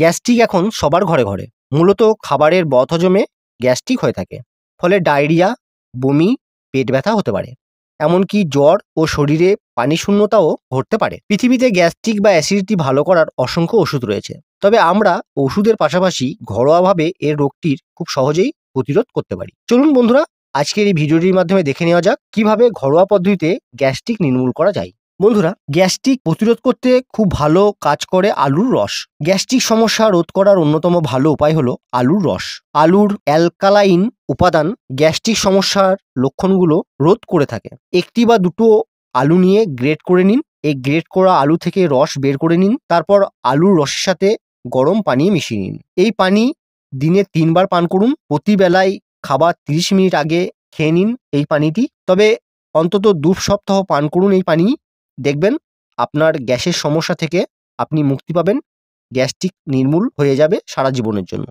Gastric এখন সবার ঘরে ঘরে। মূলত খাবারের বদহজমে গ্যাস্ট্রিক হয়ে থাকে। ফলে ডায়রিয়া, বমি, পেট ব্যথা হতে পারে। এমনকি জ্বর ও শরীরে পানি শূন্যতাও ঘটতে পারে। পৃথিবীতে গ্যাস্ট্রিক বা অ্যাসিডিটি ভালো করার অসংখ্য ওষুধ রয়েছে। তবে আমরা ওষুধের পাশাপাশি ঘরোয়াভাবে এর রোগটির খুব সহজেই প্রতিরোধ করতে পারি। চলুন বন্ধুরা, আজকের এই ভিডিওটির মাধ্যমে দেখে নেওয়া যাক কিভাবে ঘরোয়া পদ্ধতিতে গ্যাস্ট্রিক নির্মূল করা যায়। বন্ধুরা, গ্যাস্ট্রিক প্রতিরোধ করতে খুব ভালো কাজ করে আলুর রস। গ্যাস্ট্রিক সমস্যা রোধ করার অন্যতম ভালো উপায় হলো আলুর রস। আলুর অ্যালকালাইন উপাদান গ্যাস্ট্রিক সমস্যার লক্ষণগুলো রোধ করে থাকে। একটি বা দুটো আলু নিয়ে গ্রেট করে নিন। এই গ্রেট করা আলু থেকে রস বের করে নিন। তারপর আলুর রসের সাথে গরম পানি মিশিয়ে নিন। এই পানি দিনে 3 বার পান করুন। প্রতি বেলায় খাবার 30 মিনিট আগে খেয়ে নিন এই পানিটি। তবে অন্তত 2 সপ্তাহ পান করুন এই পানি। দেখবেন আপনার গ্যাসের সমস্যা থেকে আপনি মুক্তি পাবেন। গ্যাস্ট্রিক নির্মূল হয়ে যাবে সারা জীবনের জন্য।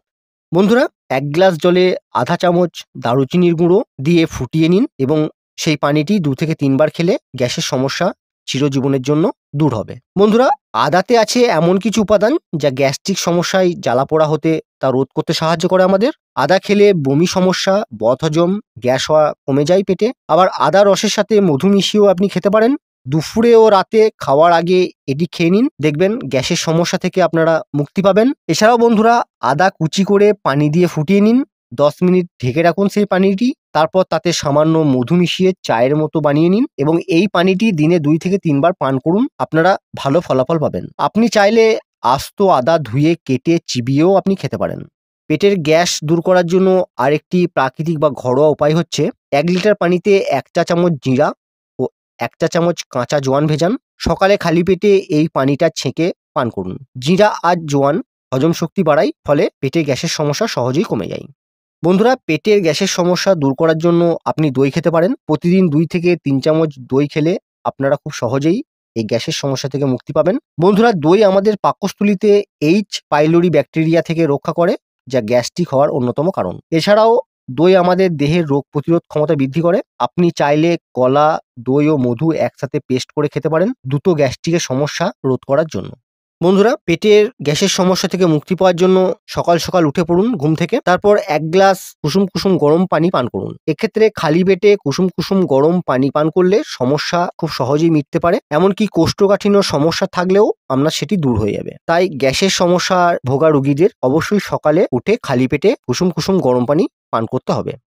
বন্ধুরা, 1 গ্লাস জলে আধা চামচ দারুচিনির গুঁড়ো দিয়ে ফুটিয়ে নিন এবং সেই পানিটি 2 থেকে 3 বার খেলে গ্যাসের সমস্যা চিরজীবনের জন্য দূর হবে। বন্ধুরা, আদাতে আছে এমন কিছু উপাদান যা গ্যাস্ট্রিক সমস্যায় জ্বালাপোড়া হতে তা রোধ করতে সাহায্য করে আমাদের। আদা খেলে বমি সমস্যা, বদহজম, গ্যাস হওয়া কমে যায় পেটে। আবার আদা রসের সাথে মধু মিশিয়েও আপনি খেতে পারেন। দুপুরে ও রাতে খাওয়ার আগে এটি খেয়ে নিন। দেখবেন গ্যাসের সমস্যা থেকে আপনারা মুক্তি পাবেন। এছাড়াও বন্ধুরা, আদা কুচি করে পানি দিয়ে ফুটিয়ে নিন। 10 মিনিট ঢেকে রাখুন সেই পানিটি। তারপর তাতে সামান্য মধু মিশিয়ে চায়ের মতো বানিয়ে নিন এবং এই পানিটি দিনে 2 থেকে 3 বার পান করুন। আপনারা ভালো ফলাফল পাবেন। আপনি চাইলে আস্ত আদা ধুয়ে কেটে চিবিয়েও আপনি খেতে পারেন। পেটের গ্যাস দূর করার জন্য আরেকটি প্রাকৃতিক বা ঘরোয়া উপায় হচ্ছে 1 লিটার পানিতে 1 চা চামচ জিরা ও 1 চা চামচ কাঁচা জোয়ান ভেজান। সকালে খালি পেটে এই পানিটা ছেঁকে পান করুন। জিরা আর জোয়ান হজম শক্তি বাড়ায়, ফলে পেটে গ্যাসের সমস্যা সহজেই কমে যায়। বন্ধুরা, পেটের গ্যাসের সমস্যা দূর করার জন্য আপনি দই খেতে পারেন। প্রতিদিন 2 থেকে 3 চামচ দই খেলে আপনারা খুব সহজেই এই গ্যাসের সমস্যা থেকে মুক্তি পাবেন। বন্ধুরা, দই আমাদের পাকস্থলীতে এইচ পাইলোরি ব্যাকটেরিয়া থেকে রক্ষা করে, যা গ্যাস্ট্রিক হওয়ার অন্যতম কারণ। এছাড়াও দই আমাদের দেহের রোগ প্রতিরোধ ক্ষমতা বৃদ্ধি করে। আপনি চাইলে কলা, দই ও মধু একসাথে পেস্ট করে খেতে পারেন দ্রুত গ্যাস্ট্রিকের সমস্যা রোধ করার জন্য। বন্ধুরা, পেটের গ্যাসের সমস্যা থেকে মুক্তি পাওয়ার জন্য সকাল সকাল উঠে পড়ুন ঘুম থেকে। তারপর 1 গ্লাস কুসুম কুসুম গরম পানি পান করুন। এক্ষেত্রে খালি পেটে কুসুম কুসুম গরম পানি পান করলে সমস্যা খুব সহজেই মিটতে পারে। এমনকি কোষ্ঠকাঠিন্য সমস্যা থাকলেও আপনার সেটি দূর হয়ে যাবে। তাই গ্যাসের সমস্যার ভোগা রোগীদের অবশ্যই সকালে উঠে খালি পেটে কুসুম কুসুম গরম পানি পান করতে হবে।